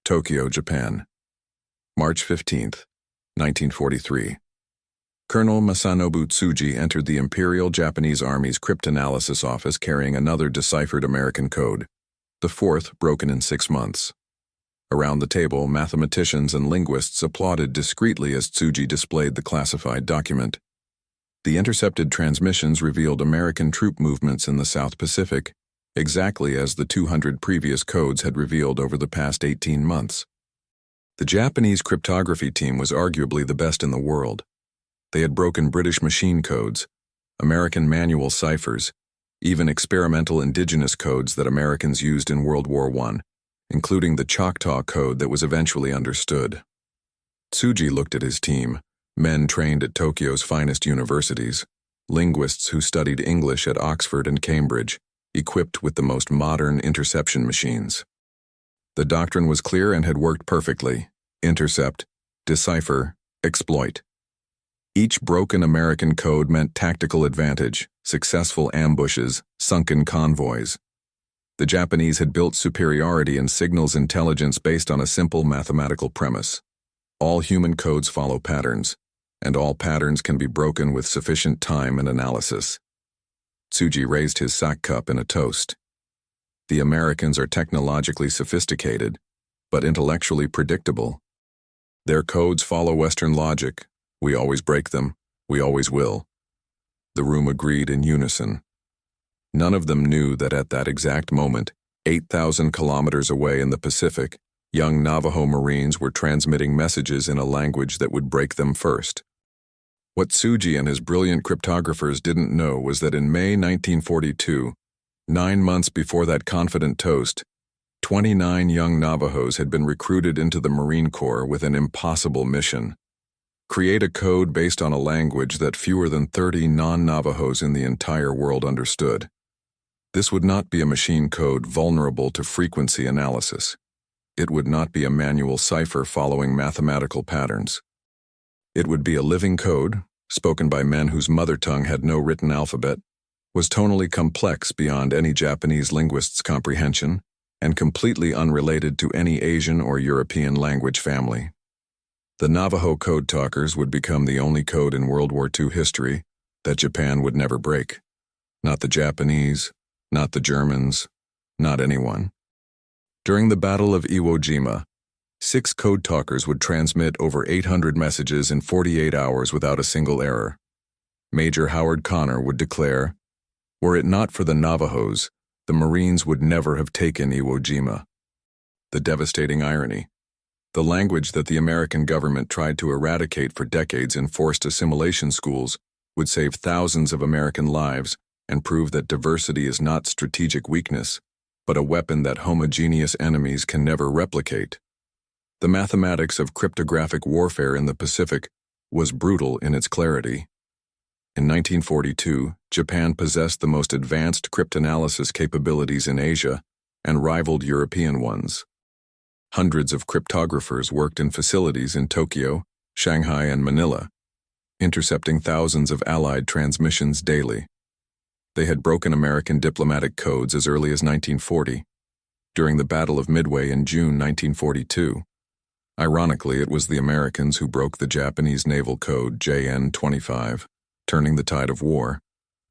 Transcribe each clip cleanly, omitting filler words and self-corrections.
Tokyo, Japan. March 15, 1943. Colonel Masanobu Tsuji entered the Imperial Japanese Army's cryptanalysis office carrying another deciphered American code, the fourth broken in 6 months. Around the table, mathematicians and linguists applauded discreetly as Tsuji displayed the classified document. The intercepted transmissions revealed American troop movements in the South Pacific, exactly as the 200 previous codes had revealed over the past 18 months. The Japanese cryptography team was arguably the best in the world. They had broken British machine codes, American manual ciphers, even experimental indigenous codes that Americans used in World War I, including the Choctaw Code that was eventually understood. Tsuji looked at his team, men trained at Tokyo's finest universities, linguists who studied English at Oxford and Cambridge, equipped with the most modern interception machines. The doctrine was clear and had worked perfectly: intercept, decipher, exploit. Each broken American code meant tactical advantage, successful ambushes, sunken convoys. The Japanese had built superiority in signals intelligence based on a simple mathematical premise. All human codes follow patterns, and all patterns can be broken with sufficient time and analysis. Tsuji raised his sack cup in a toast. The Americans are technologically sophisticated, but intellectually predictable. Their codes follow Western logic. We always break them. We always will. The room agreed in unison. None of them knew that at that exact moment, 8,000 kilometers away in the Pacific, young Navajo Marines were transmitting messages in a language that would break them first. What Tsuji and his brilliant cryptographers didn't know was that in May 1942, 9 months before that confident toast, 29 young Navajos had been recruited into the Marine Corps with an impossible mission: create a code based on a language that fewer than 30 non-Navajos in the entire world understood. This would not be a machine code vulnerable to frequency analysis. It would not be a manual cipher following mathematical patterns. It would be a living code, spoken by men whose mother tongue had no written alphabet, was tonally complex beyond any Japanese linguist's comprehension, and completely unrelated to any Asian or European language family. The Navajo Code Talkers would become the only code in World War II history that Japan would never break. Not the Japanese, not the Germans, not anyone. During the Battle of Iwo Jima, 6 code talkers would transmit over 800 messages in 48 hours without a single error. Major Howard Connor would declare, "Were it not for the Navajos, the Marines would never have taken Iwo Jima." The devastating irony. The language that the American government tried to eradicate for decades in forced assimilation schools would save thousands of American lives and prove that diversity is not strategic weakness, but a weapon that homogeneous enemies can never replicate. The mathematics of cryptographic warfare in the Pacific was brutal in its clarity. In 1942, Japan possessed the most advanced cryptanalysis capabilities in Asia and rivaled European ones. Hundreds of cryptographers worked in facilities in Tokyo, Shanghai, and Manila, intercepting thousands of Allied transmissions daily. They had broken American diplomatic codes as early as 1940, during the Battle of Midway in June 1942. Ironically, it was the Americans who broke the Japanese naval code JN-25, turning the tide of war,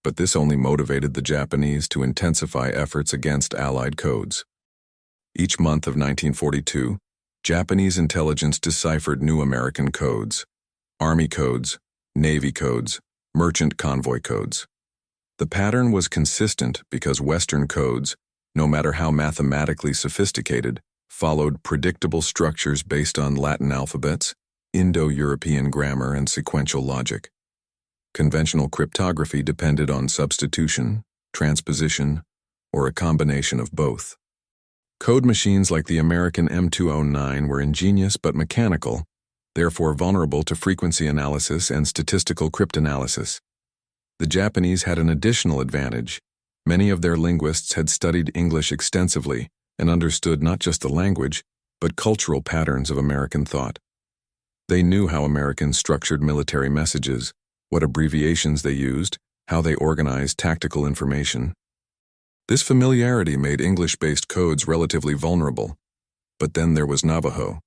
but this only motivated the Japanese to intensify efforts against Allied codes. Each month of 1942, Japanese intelligence deciphered new American codes: Army codes, Navy codes, merchant convoy codes. The pattern was consistent because Western codes, no matter how mathematically sophisticated, followed predictable structures based on Latin alphabets, Indo-European grammar, and sequential logic. Conventional cryptography depended on substitution, transposition, or a combination of both. Code machines like the American M209 were ingenious but mechanical, therefore vulnerable to frequency analysis and statistical cryptanalysis. The Japanese had an additional advantage. Many of their linguists had studied English extensively and understood not just the language, but cultural patterns of American thought. They knew how Americans structured military messages, what abbreviations they used, how they organized tactical information. This familiarity made English-based codes relatively vulnerable. But then there was Navajo.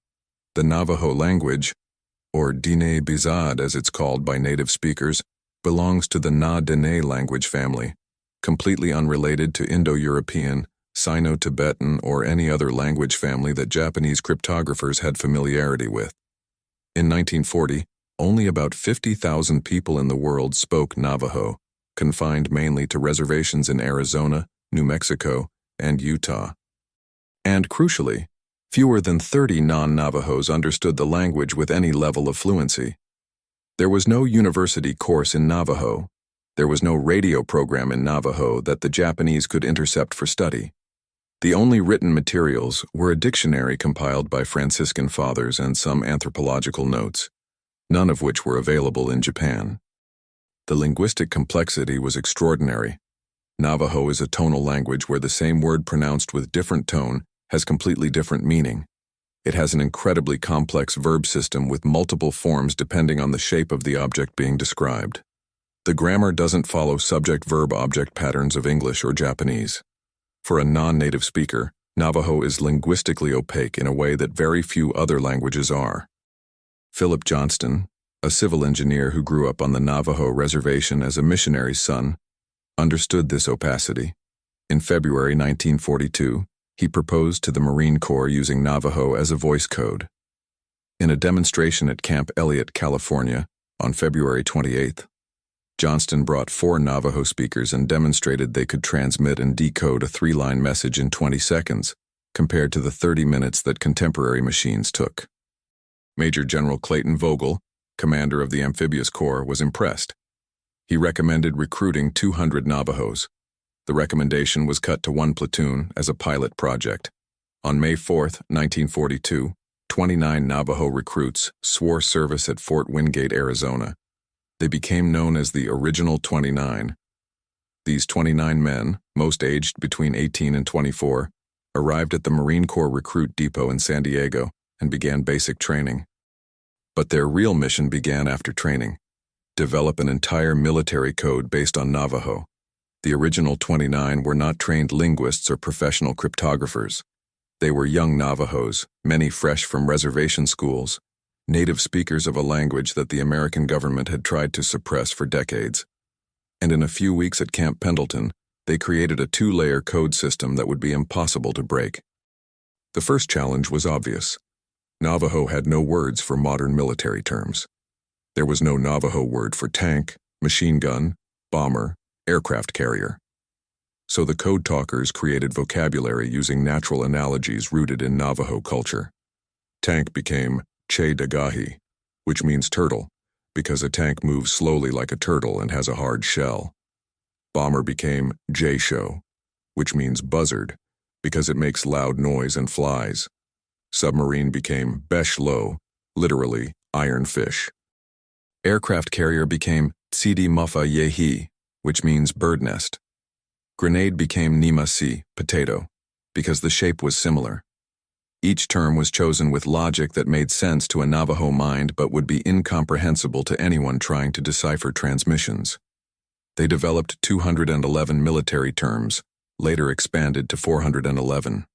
The Navajo language, or Diné bizaad as it's called by native speakers, belongs to the Na-Diné language family, completely unrelated to Indo-European, Sino-Tibetan, or any other language family that Japanese cryptographers had familiarity with. In 1940, only about 50,000 people in the world spoke Navajo, confined mainly to reservations in Arizona, New Mexico, and Utah. And crucially, fewer than 30 non-Navajos understood the language with any level of fluency. There was no university course in Navajo. There was no radio program in Navajo that the Japanese could intercept for study. The only written materials were a dictionary compiled by Franciscan fathers and some anthropological notes, none of which were available in Japan. The linguistic complexity was extraordinary. Navajo is a tonal language where the same word pronounced with different tone has completely different meaning. It has an incredibly complex verb system with multiple forms depending on the shape of the object being described. The grammar doesn't follow subject-verb-object patterns of English or Japanese. For a non-native speaker, Navajo is linguistically opaque in a way that very few other languages are. Philip Johnston, a civil engineer who grew up on the Navajo reservation as a missionary's son, understood this opacity. In February 1942, he proposed to the Marine Corps using Navajo as a voice code. In a demonstration at Camp Elliott, California, on February 28th, Johnston brought 4 Navajo speakers and demonstrated they could transmit and decode a 3-line message in 20 seconds, compared to the 30 minutes that contemporary machines took. Major General Clayton Vogel, commander of the Amphibious Corps, was impressed. He recommended recruiting 200 Navajos. The recommendation was cut to 1 platoon as a pilot project. On May 4, 1942, 29 Navajo recruits swore service at Fort Wingate, Arizona. They became known as the Original 29. These 29 men, most aged between 18 and 24, arrived at the Marine Corps Recruit Depot in San Diego and began basic training. But their real mission began after training: develop an entire military code based on Navajo. The Original 29 were not trained linguists or professional cryptographers. They were young Navajos, many fresh from reservation schools, native speakers of a language that the American government had tried to suppress for decades. And in a few weeks at Camp Pendleton, they created a 2-layer code system that would be impossible to break. The first challenge was obvious. Navajo had no words for modern military terms. There was no Navajo word for tank, machine gun, bomber, aircraft carrier. So the Code Talkers created vocabulary using natural analogies rooted in Navajo culture. Tank became che dagahi, which means turtle, because a tank moves slowly like a turtle and has a hard shell. Bomber became jay-sho, which means buzzard, because it makes loud noise and flies. Submarine became besh-lo, literally iron fish. Aircraft carrier became tsidi mufa yehi, which means bird nest. Grenade became nimasi, potato, because the shape was similar. Each term was chosen with logic that made sense to a Navajo mind but would be incomprehensible to anyone trying to decipher transmissions. They developed 211 military terms, later expanded to 411.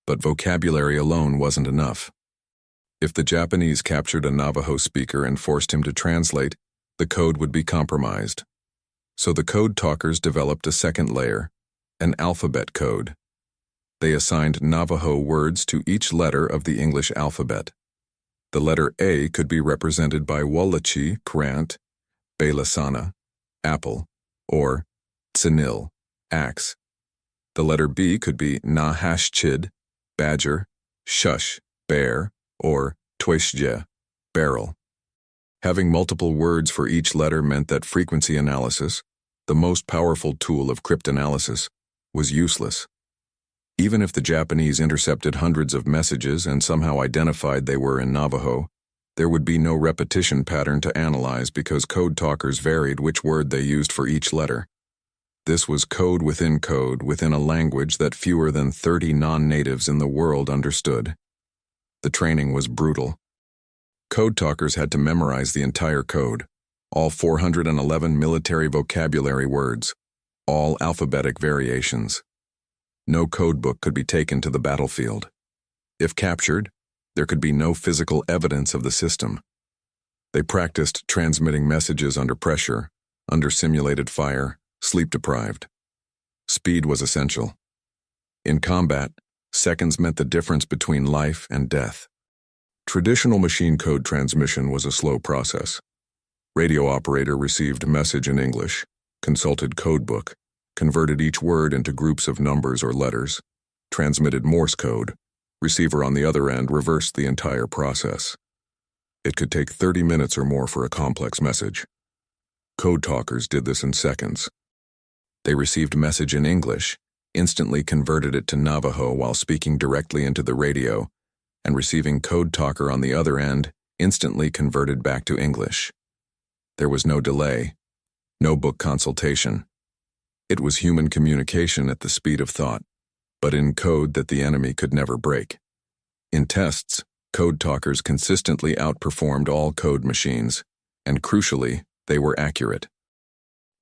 But vocabulary alone wasn't enough. If the Japanese captured a Navajo speaker and forced him to translate, the code would be compromised. So the Code Talkers developed a second layer, an alphabet code. They assigned Navajo words to each letter of the English alphabet. The letter A could be represented by Walachi, Krant, Belasana, apple, or Tsinil, axe. The letter B could be Nahashchid, badger, Shush, bear, or Twishje, barrel. Having multiple words for each letter meant that frequency analysis, the most powerful tool of cryptanalysis, was useless. Even if the Japanese intercepted hundreds of messages and somehow identified they were in Navajo, there would be no repetition pattern to analyze because Code Talkers varied which word they used for each letter. This was code within a language that fewer than 30 non-natives in the world understood. The training was brutal. Code Talkers had to memorize the entire code, all 411 military vocabulary words, all alphabetic variations. No code book could be taken to the battlefield. If captured, there could be no physical evidence of the system. They practiced transmitting messages under pressure, under simulated fire, sleep-deprived. Speed was essential. In combat, seconds meant the difference between life and death. Traditional machine code transmission was a slow process. Radio operator received message in English, consulted codebook, converted each word into groups of numbers or letters, transmitted Morse code. Receiver on the other end reversed the entire process. It could take 30 minutes or more for a complex message. Code talkers did this in seconds. They received message in English, instantly converted it to Navajo while speaking directly into the radio, and receiving code talker on the other end, instantly converted back to English. There was no delay, no book consultation. It was human communication at the speed of thought, but in code that the enemy could never break. In tests, code talkers consistently outperformed all code machines, and crucially, they were accurate.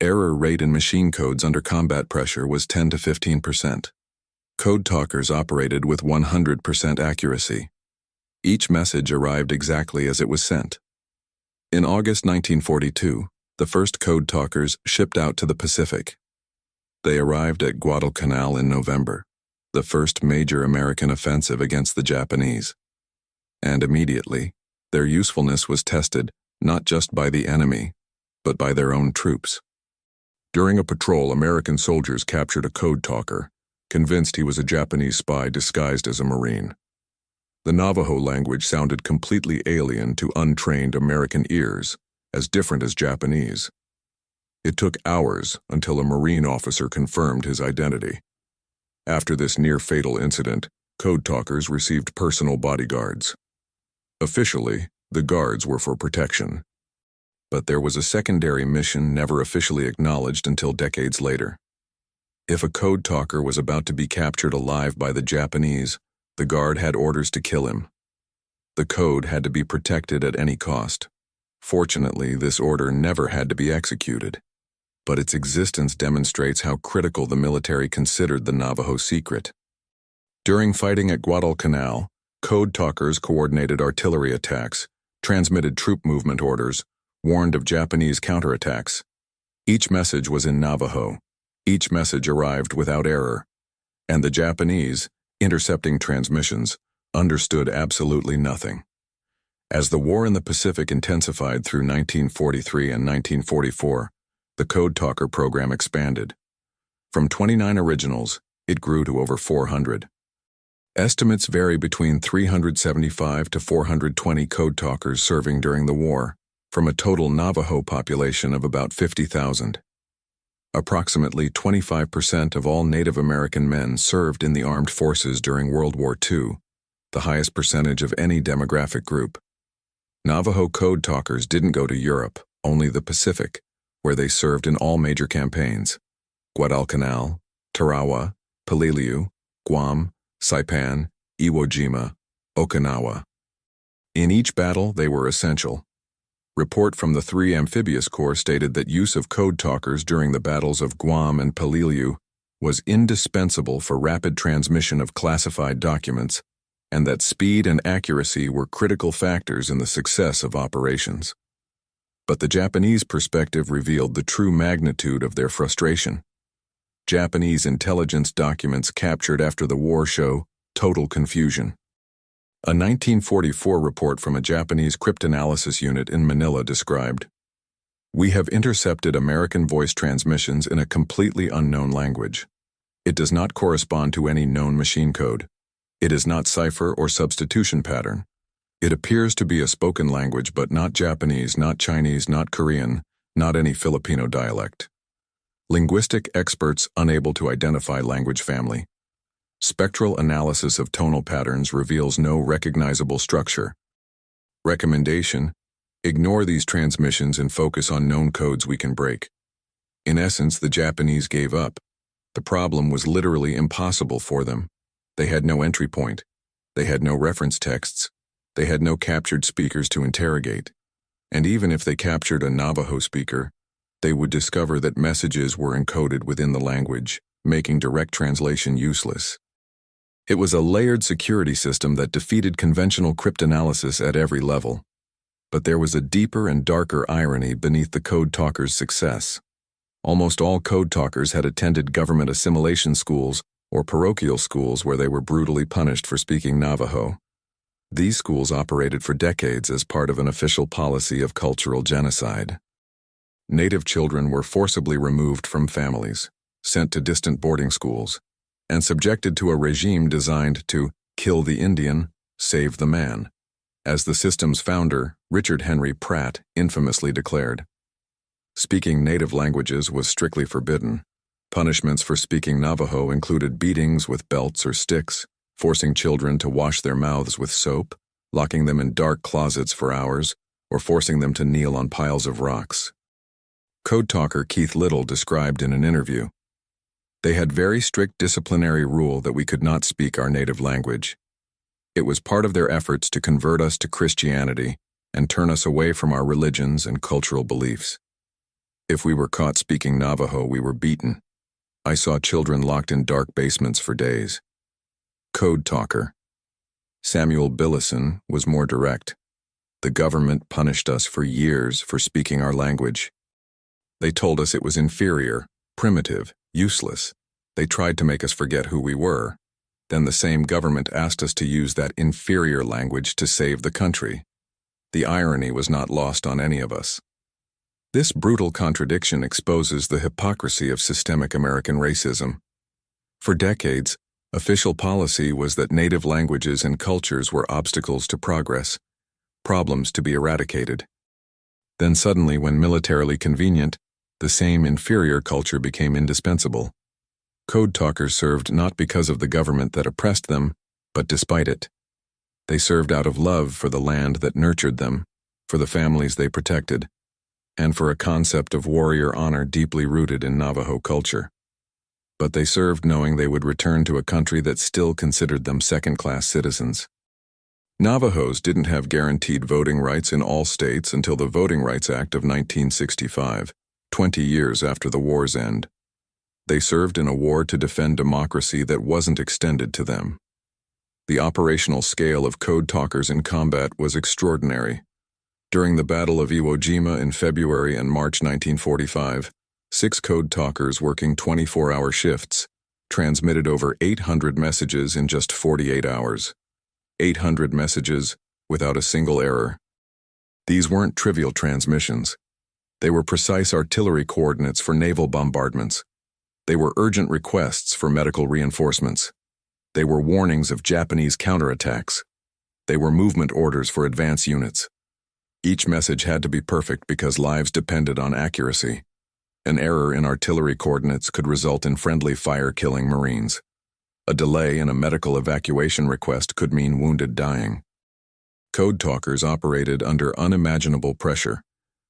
Error rate in machine codes under combat pressure was 10 to 15%. Code talkers operated with 100% accuracy. Each message arrived exactly as it was sent. In August 1942, the first code talkers shipped out to the Pacific. They arrived at Guadalcanal in November, the first major American offensive against the Japanese. And immediately, their usefulness was tested not just by the enemy, but by their own troops. During a patrol, American soldiers captured a code talker, convinced he was a Japanese spy disguised as a Marine. The Navajo language sounded completely alien to untrained American ears, as different as Japanese. It took hours until a Marine officer confirmed his identity. After this near-fatal incident, code talkers received personal bodyguards. Officially, the guards were for protection. But there was a secondary mission never officially acknowledged until decades later. If a code talker was about to be captured alive by the Japanese, the guard had orders to kill him. The code had to be protected at any cost. Fortunately, this order never had to be executed. But its existence demonstrates how critical the military considered the Navajo secret. During fighting at Guadalcanal, code talkers coordinated artillery attacks, transmitted troop movement orders, warned of Japanese counterattacks. Each message was in Navajo. Each message arrived without error. And the Japanese, intercepting transmissions, understood absolutely nothing. As the war in the Pacific intensified through 1943 and 1944, the Code Talker program expanded. From 29 originals, it grew to over 400. Estimates vary between 375 to 420 Code Talkers serving during the war, from a total Navajo population of about 50,000. Approximately 25% of all Native American men served in the armed forces during World War II, the highest percentage of any demographic group. Navajo Code Talkers didn't go to Europe, only the Pacific, where they served in all major campaigns: Guadalcanal, Tarawa, Peleliu, Guam, Saipan, Iwo Jima, Okinawa. In each battle, they were essential. Report from the 3 Amphibious Corps stated that use of code talkers during the battles of Guam and Peleliu was indispensable for rapid transmission of classified documents, and that speed and accuracy were critical factors in the success of operations. But the Japanese perspective revealed the true magnitude of their frustration. Japanese intelligence documents captured after the war show total confusion. A 1944 report from a Japanese cryptanalysis unit in Manila described, "We have intercepted American voice transmissions in a completely unknown language. It does not correspond to any known machine code. It is not cipher or substitution pattern. It appears to be a spoken language but not Japanese, not Chinese, not Korean, not any Filipino dialect. Linguistic experts unable to identify language family. Spectral analysis of tonal patterns reveals no recognizable structure. Recommendation: ignore these transmissions and focus on known codes we can break." In essence, the Japanese gave up. The problem was literally impossible for them. They had no entry point. They had no reference texts. They had no captured speakers to interrogate. And even if they captured a Navajo speaker, they would discover that messages were encoded within the language, making direct translation useless. It was a layered security system that defeated conventional cryptanalysis at every level. But there was a deeper and darker irony beneath the Code Talkers' success. Almost all Code Talkers had attended government assimilation schools or parochial schools where they were brutally punished for speaking Navajo. These schools operated for decades as part of an official policy of cultural genocide. Native children were forcibly removed from families, sent to distant boarding schools, and subjected to a regime designed to kill the Indian, save the man, as the system's founder, Richard Henry Pratt, infamously declared. Speaking native languages was strictly forbidden. Punishments for speaking Navajo included beatings with belts or sticks, forcing children to wash their mouths with soap, locking them in dark closets for hours, or forcing them to kneel on piles of rocks. Code Talker Keith Little described in an interview, "They had very strict disciplinary rule that we could not speak our native language. It was part of their efforts to convert us to Christianity and turn us away from our religions and cultural beliefs. If we were caught speaking Navajo, we were beaten. I saw children locked in dark basements for days." Code Talker Samuel Billison was more direct. "The government punished us for years for speaking our language. They told us it was inferior, primitive, useless. They tried to make us forget who we were. Then the same government asked us to use that inferior language to save the country. The irony was not lost on any of us." This brutal contradiction exposes the hypocrisy of systemic American racism. For decades, official policy was that native languages and cultures were obstacles to progress, problems to be eradicated. Then suddenly, when militarily convenient, the same inferior culture became indispensable. Code Talkers served not because of the government that oppressed them, but despite it. They served out of love for the land that nurtured them, for the families they protected, and for a concept of warrior honor deeply rooted in Navajo culture. But they served knowing they would return to a country that still considered them second-class citizens. Navajos didn't have guaranteed voting rights in all states until the Voting Rights Act of 1965, 20 years after the war's end. They served in a war to defend democracy that wasn't extended to them. The operational scale of Code Talkers in combat was extraordinary. During the Battle of Iwo Jima in February and March 1945, 6 Code Talkers working 24-hour shifts transmitted over 800 messages in just 48 hours. 800 messages without a single error. These weren't trivial transmissions. They were precise artillery coordinates for naval bombardments. They were urgent requests for medical reinforcements. They were warnings of Japanese counterattacks. They were movement orders for advance units. Each message had to be perfect because lives depended on accuracy. An error in artillery coordinates could result in friendly fire killing Marines. A delay in a medical evacuation request could mean wounded dying. Code Talkers operated under unimaginable pressure,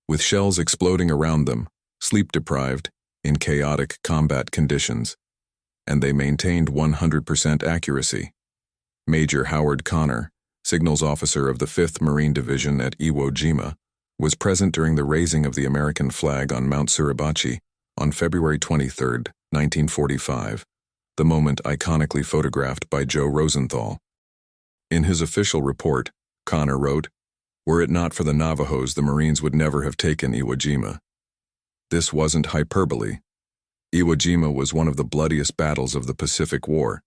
with shells exploding around them, sleep-deprived, in chaotic combat conditions, and they maintained 100% accuracy. Major Howard Connor, signals officer of the 5th Marine Division at Iwo Jima, was present during the raising of the American flag on Mount Suribachi on February 23, 1945, the moment iconically photographed by Joe Rosenthal. In his official report, Connor wrote, "Were it not for the Navajos, the Marines would never have taken Iwo Jima." This wasn't hyperbole. Iwo Jima was one of the bloodiest battles of the Pacific War.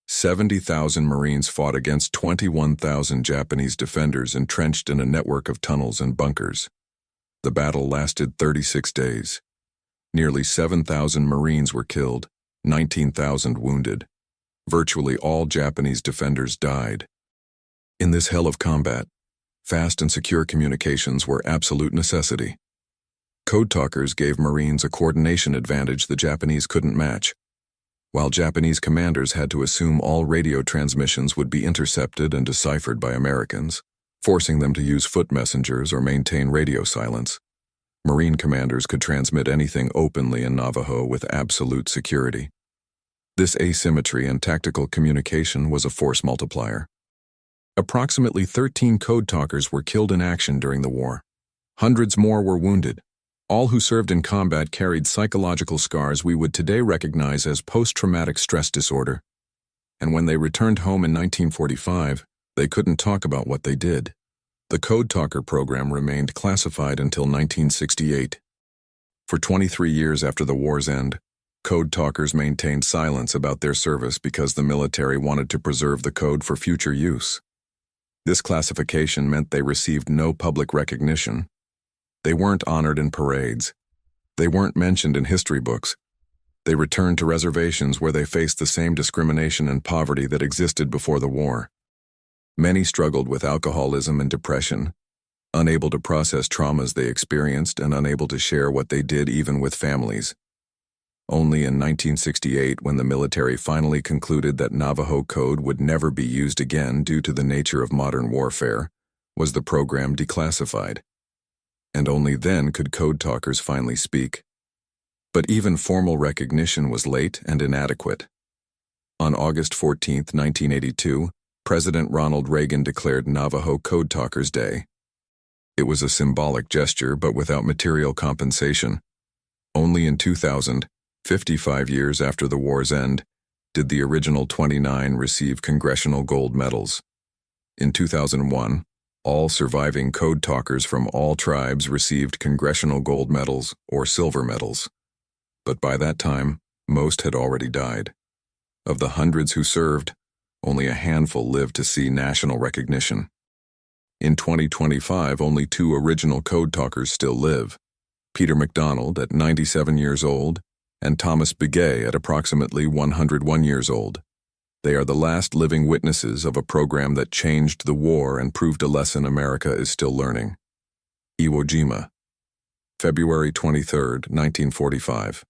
70,000 Marines fought against 21,000 Japanese defenders entrenched in a network of tunnels and bunkers. The battle lasted 36 days. Nearly 7,000 Marines were killed, 19,000 wounded. Virtually all Japanese defenders died. In this hell of combat, fast and secure communications were absolute necessity. Code Talkers gave Marines a coordination advantage the Japanese couldn't match. While Japanese commanders had to assume all radio transmissions would be intercepted and deciphered by Americans, forcing them to use foot messengers or maintain radio silence, Marine commanders could transmit anything openly in Navajo with absolute security. This asymmetry in tactical communication was a force multiplier. Approximately 13 Code Talkers were killed in action during the war. Hundreds more were wounded. All who served in combat carried psychological scars we would today recognize as post-traumatic stress disorder. and when they returned home in 1945, they couldn't talk about what they did. The Code Talker program remained classified until 1968. For 23 years after the war's end, Code Talkers maintained silence about their service because the military wanted to preserve the code for future use. This classification meant they received no public recognition. They weren't honored in parades. They weren't mentioned in history books. They returned to reservations where they faced the same discrimination and poverty that existed before the war. Many struggled with alcoholism and depression, unable to process traumas they experienced and unable to share what they did even with families. Only in 1968, when the military finally concluded that Navajo Code would never be used again due to the nature of modern warfare, was the program declassified. And only then could Code Talkers finally speak. But even formal recognition was late and inadequate. On August 14, 1982, President Ronald Reagan declared Navajo Code Talkers Day. It was a symbolic gesture, but without material compensation. Only in 2000, 55 years after the war's end, did the original 29 receive congressional gold medals. In 2001, all surviving Code Talkers from all tribes received congressional gold medals or silver medals. But by that time, most had already died. Of the hundreds who served, only a handful lived to see national recognition. In 2025, only 2 original Code Talkers still live: Peter MacDonald at 97 years old and Thomas Begay at approximately 101 years old. They are the last living witnesses of a program that changed the war and proved a lesson America is still learning. Iwo Jima, February 23, 1945.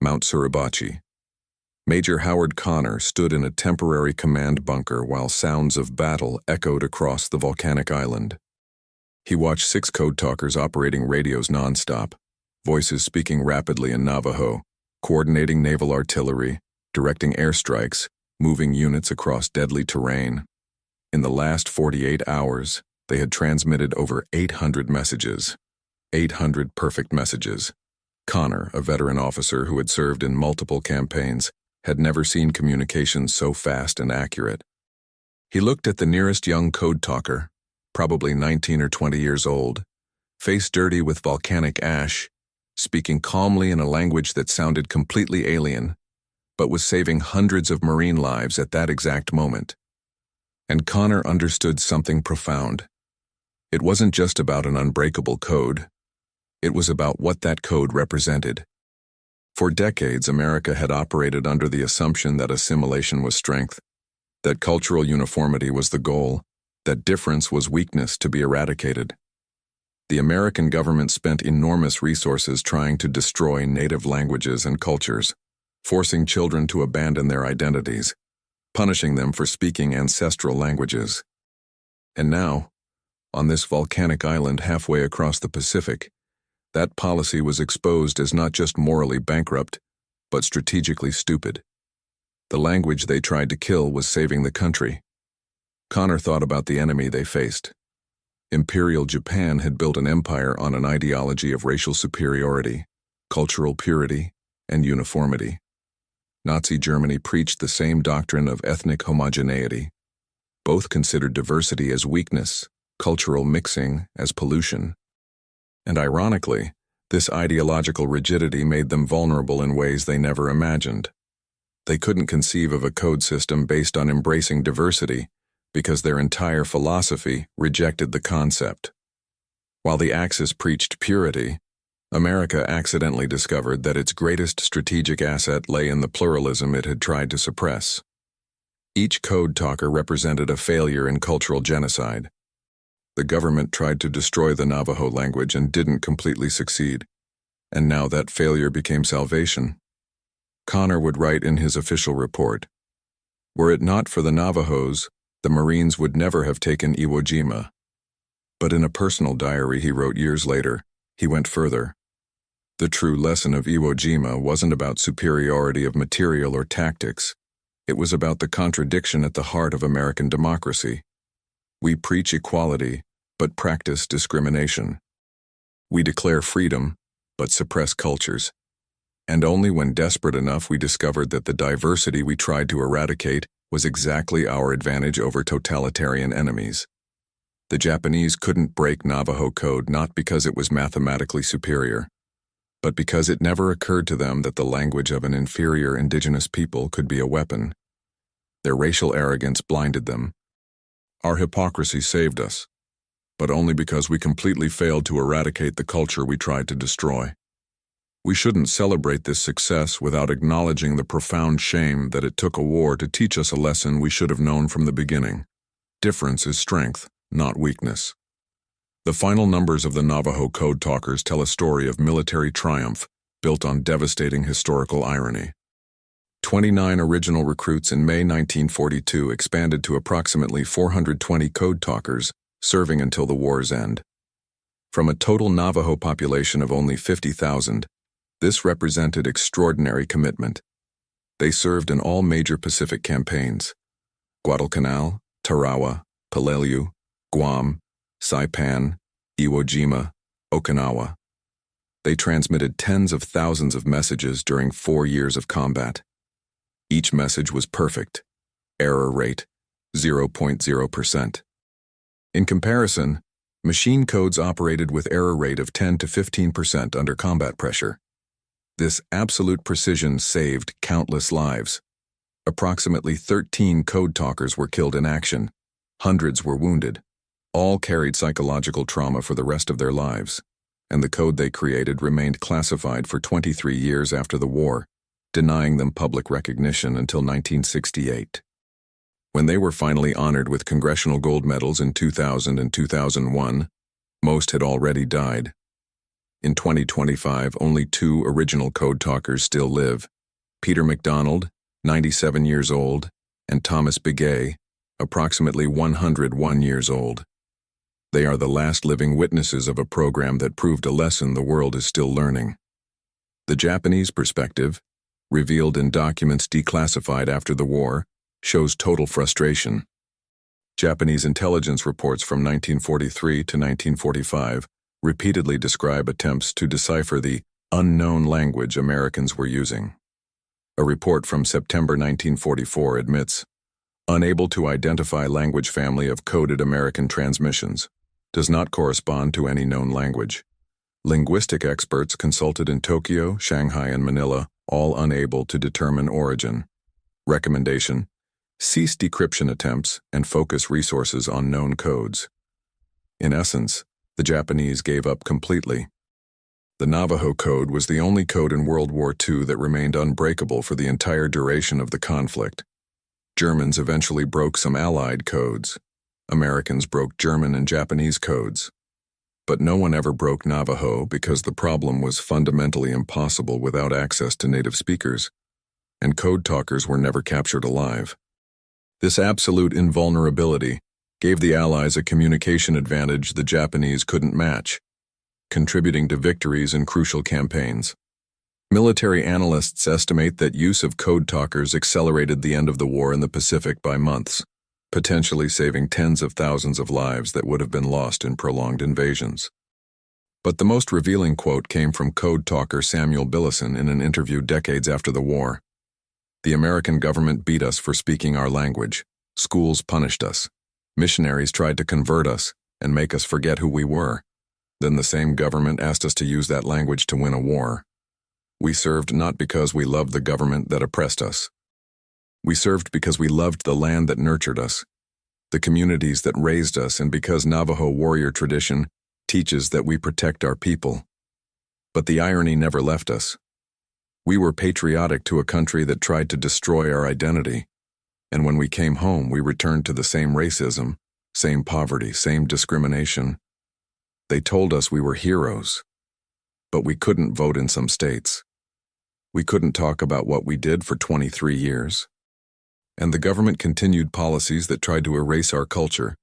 Mount Suribachi. Major Howard Connor stood in a temporary command bunker while sounds of battle echoed across the volcanic island. He watched 6 Code Talkers operating radios nonstop, voices speaking rapidly in Navajo, coordinating naval artillery, directing airstrikes, moving units across deadly terrain. In the last 48 hours, they had transmitted over 800 messages. 800 perfect messages. Connor, a veteran officer who had served in multiple campaigns, had never seen communications so fast and accurate. He looked at the nearest young Code Talker, probably 19 or 20 years old, face dirty with volcanic ash, speaking calmly in a language that sounded completely alien, but was saving hundreds of Marine lives at that exact moment. And Connor understood something profound. It wasn't just about an unbreakable code. It was about what that code represented. For decades, America had operated under the assumption that assimilation was strength, that cultural uniformity was the goal, that difference was weakness to be eradicated. The American government spent enormous resources trying to destroy native languages and cultures, forcing children to abandon their identities, punishing them for speaking ancestral languages. And now, on this volcanic island halfway across the Pacific, that policy was exposed as not just morally bankrupt, but strategically stupid. The language they tried to kill was saving the country. Connor thought about the enemy they faced. Imperial Japan had built an empire on an ideology of racial superiority, cultural purity, and uniformity. Nazi Germany preached the same doctrine of ethnic homogeneity. Both considered diversity as weakness, cultural mixing as pollution. And ironically, this ideological rigidity made them vulnerable in ways they never imagined. They couldn't conceive of a code system based on embracing diversity because their entire philosophy rejected the concept. While the Axis preached purity, America accidentally discovered that its greatest strategic asset lay in the pluralism it had tried to suppress. Each Code Talker represented a failure in cultural genocide. The government tried to destroy the Navajo language and didn't completely succeed, and now that failure became salvation. Connor would write in his official report, "Were it not for the Navajos, the Marines would never have taken Iwo Jima." But in a personal diary he wrote years later, he went further. The true lesson of Iwo Jima wasn't about superiority of material or tactics. It was about the contradiction at the heart of American democracy. We preach equality, but practice discrimination. We declare freedom, but suppress cultures. And only when desperate enough we discovered that the diversity we tried to eradicate was exactly our advantage over totalitarian enemies. The Japanese couldn't break Navajo code not because it was mathematically superior, but because it never occurred to them that the language of an inferior indigenous people could be a weapon. Their racial arrogance blinded them. Our hypocrisy saved us, but only because we completely failed to eradicate the culture we tried to destroy. We shouldn't celebrate this success without acknowledging the profound shame that it took a war to teach us a lesson we should have known from the beginning. Difference is strength, not weakness. The final numbers of the Navajo Code Talkers tell a story of military triumph built on devastating historical irony. 29 original recruits in May 1942 expanded to approximately 420 Code Talkers, serving until the war's end. From a total Navajo population of only 50,000, this represented extraordinary commitment. They served in all major Pacific campaigns: Guadalcanal, Tarawa, Peleliu, Guam, Saipan, Iwo Jima, Okinawa. They transmitted tens of thousands of messages during 4 years of combat. Each message was perfect. Error rate, 0.0%. In comparison, machine codes operated with error rate of 10 to 15% under combat pressure. This absolute precision saved countless lives. Approximately 13 Code Talkers were killed in action. Hundreds were wounded. All carried psychological trauma for the rest of their lives, and the code they created remained classified for 23 years after the war, denying them public recognition until 1968. When they were finally honored with congressional gold medals in 2000 and 2001, most had already died. In 2025, only 2 original Code Talkers still live: Peter McDonald, 97 years old, and Thomas Begay, approximately 101 years old. They are the last living witnesses of a program that proved a lesson the world is still learning. The Japanese perspective, revealed in documents declassified after the war, shows total frustration. Japanese intelligence reports from 1943 to 1945 repeatedly describe attempts to decipher the unknown language Americans were using. A report from September 1944 admits, unable to identify language family of coded American transmissions, does not correspond to any known language. Linguistic experts consulted in Tokyo, Shanghai, and Manila, all unable to determine origin. Recommendation: cease decryption attempts and focus resources on known codes. In essence, the Japanese gave up completely. The Navajo Code was the only code in World War II that remained unbreakable for the entire duration of the conflict. Germans eventually broke some Allied codes. Americans broke German and Japanese codes. But no one ever broke Navajo because the problem was fundamentally impossible without access to native speakers, and Code Talkers were never captured alive. This absolute invulnerability gave the Allies a communication advantage the Japanese couldn't match, contributing to victories in crucial campaigns. Military analysts estimate that use of Code Talkers accelerated the end of the war in the Pacific by months, potentially saving tens of thousands of lives that would have been lost in prolonged invasions. But the most revealing quote came from Code Talker Samuel Billison in an interview decades after the war. The American government beat us for speaking our language. Schools punished us. Missionaries tried to convert us and make us forget who we were. Then the same government asked us to use that language to win a war. We served not because we loved the government that oppressed us. We served because we loved the land that nurtured us, the communities that raised us, and because Navajo warrior tradition teaches that we protect our people. But the irony never left us. We were patriotic to a country that tried to destroy our identity, and when we came home, we returned to the same racism, same poverty, same discrimination. They told us we were heroes, but we couldn't vote in some states. We couldn't talk about what we did for 23 years. And the government continued policies that tried to erase our culture.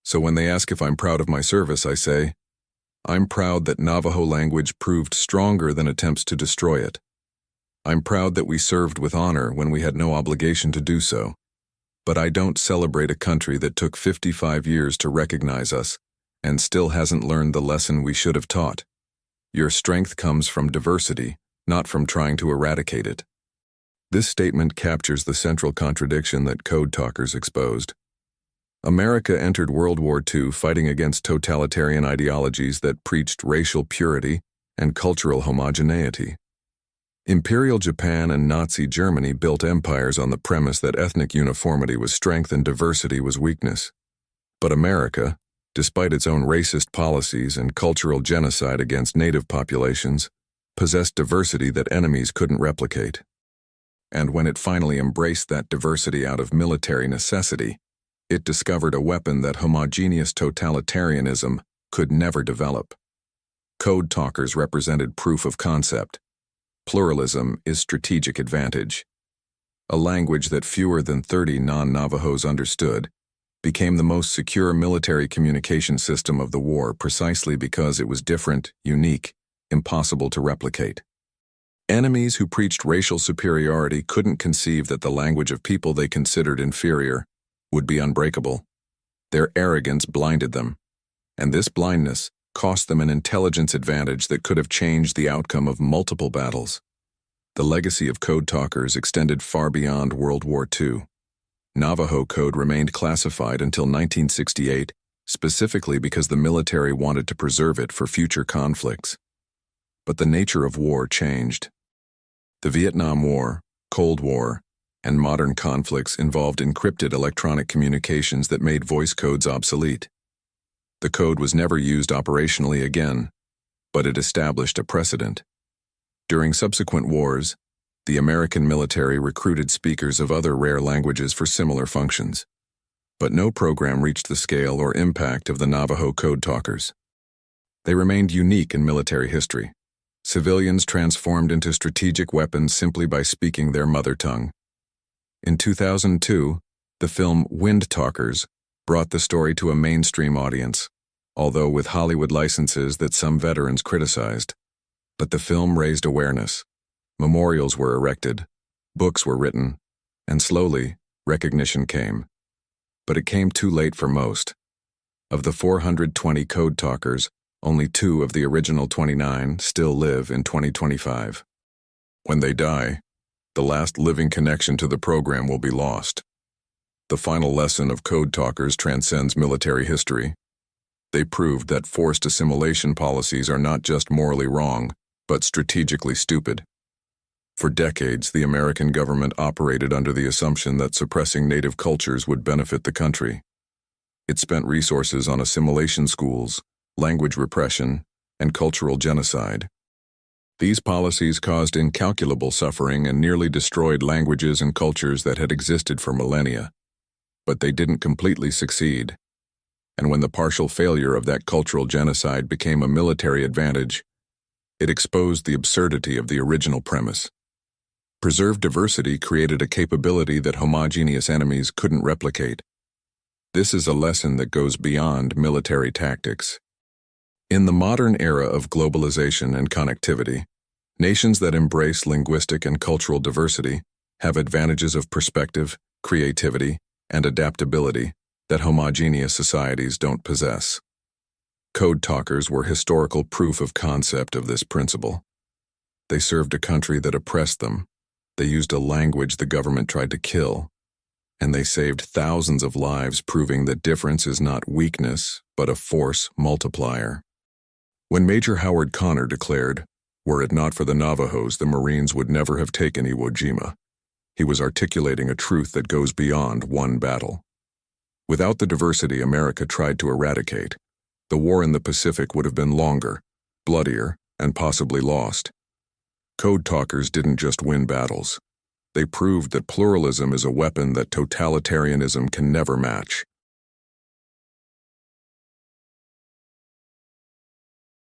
So when they ask if I'm proud of my service, I say, I'm proud that Navajo language proved stronger than attempts to destroy it. I'm proud that we served with honor when we had no obligation to do so. But I don't celebrate a country that took 55 years to recognize us and still hasn't learned the lesson we should have taught. Your strength comes from diversity, not from trying to eradicate it. This statement captures the central contradiction that Code Talkers exposed. America entered World War II fighting against totalitarian ideologies that preached racial purity and cultural homogeneity. Imperial Japan and Nazi Germany built empires on the premise that ethnic uniformity was strength and diversity was weakness. But America, despite its own racist policies and cultural genocide against native populations, possessed diversity that enemies couldn't replicate. And when it finally embraced that diversity out of military necessity, it discovered a weapon that homogeneous totalitarianism could never develop. Code Talkers represented proof of concept. Pluralism is strategic advantage. A language that fewer than 30 non-Navajos understood became the most secure military communication system of the war precisely because it was different, unique, impossible to replicate. Enemies who preached racial superiority couldn't conceive that the language of people they considered inferior would be unbreakable. Their arrogance blinded them, and this blindness cost them an intelligence advantage that could have changed the outcome of multiple battles. The legacy of Code Talkers extended far beyond World War II. Navajo code remained classified until 1968, specifically because the military wanted to preserve it for future conflicts. But the nature of war changed. The Vietnam War, Cold War, and modern conflicts involved encrypted electronic communications that made voice codes obsolete. The code was never used operationally again, but it established a precedent. During subsequent wars, the American military recruited speakers of other rare languages for similar functions, but no program reached the scale or impact of the Navajo Code Talkers. They remained unique in military history. Civilians transformed into strategic weapons simply by speaking their mother tongue. In 2002, the film Wind Talkers brought the story to a mainstream audience, although with Hollywood licenses that some veterans criticized. But the film raised awareness. Memorials were erected, books were written, and slowly, recognition came. But it came too late for most. Of the 420 Code Talkers, only 2 of the original 29 still live in 2025. When they die, the last living connection to the program will be lost. The final lesson of Code Talkers transcends military history. They proved that forced assimilation policies are not just morally wrong, but strategically stupid. For decades, the American government operated under the assumption that suppressing native cultures would benefit the country. It spent resources on assimilation schools, language repression, and cultural genocide. These policies caused incalculable suffering and nearly destroyed languages and cultures that had existed for millennia. But they didn't completely succeed. And when the partial failure of that cultural genocide became a military advantage, it exposed the absurdity of the original premise. Preserved diversity created a capability that homogeneous enemies couldn't replicate. This is a lesson that goes beyond military tactics. In the modern era of globalization and connectivity, nations that embrace linguistic and cultural diversity have advantages of perspective, creativity, and adaptability that homogeneous societies don't possess. Code Talkers were historical proof of concept of this principle. They served a country that oppressed them. They used a language the government tried to kill. And they saved thousands of lives, proving that difference is not weakness, but a force multiplier. When Major Howard Connor declared, "Were it not for the Navajos, the Marines would never have taken Iwo Jima," he was articulating a truth that goes beyond one battle. Without the diversity America tried to eradicate, the war in the Pacific would have been longer, bloodier, and possibly lost. Code Talkers didn't just win battles. They proved that pluralism is a weapon that totalitarianism can never match.